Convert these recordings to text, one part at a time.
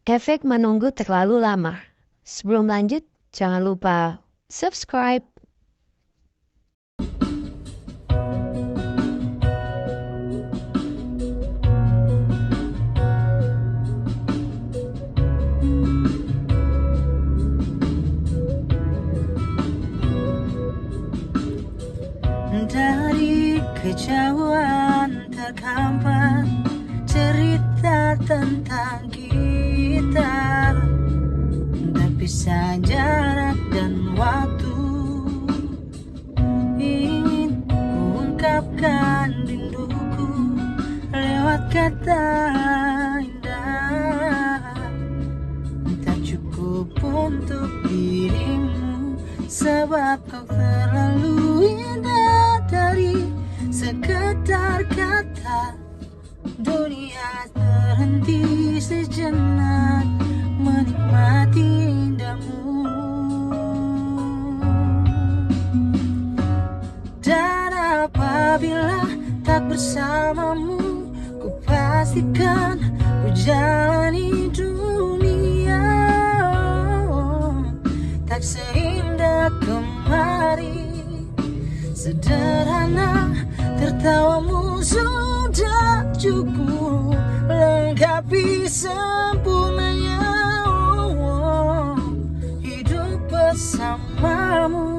Efek menunggu terlalu lama. Sebelum lanjut, jangan lupa subscribe. Dari kejauhan tergambar cerita tentang kita, terpisah jarak dan waktu. Ingin kuungkapkan rinduku lewat kata indah, tak cukup untuk dirimu, sebab kau terlalu indah. Dari sekedar kata, dunia terhenti sejenak menikmati indahmu. Dan apabila tak bersamamu, ku pastikan ku jalani dunia tak seindah kemarin. Sederhana, tertawamu sudah cukup lengkapi sempurnanya hidup bersamamu.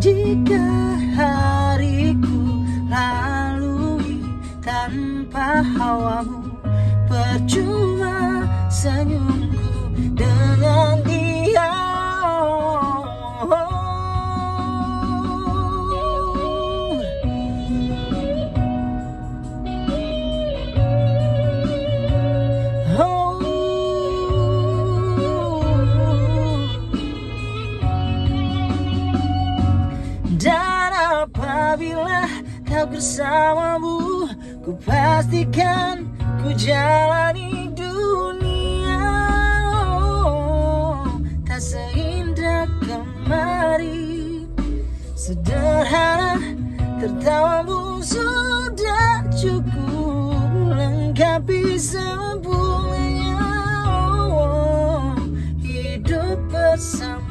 Jika hariku lalui tanpa hawamu, percuma senyumku dengan dia. Dan apabila tak bersamamu, ku pastikan ku jalani dunia tak seindah kemarin. Sederhana, tertawamu sudah cukup lengkapi sempurnanya hidup bersama.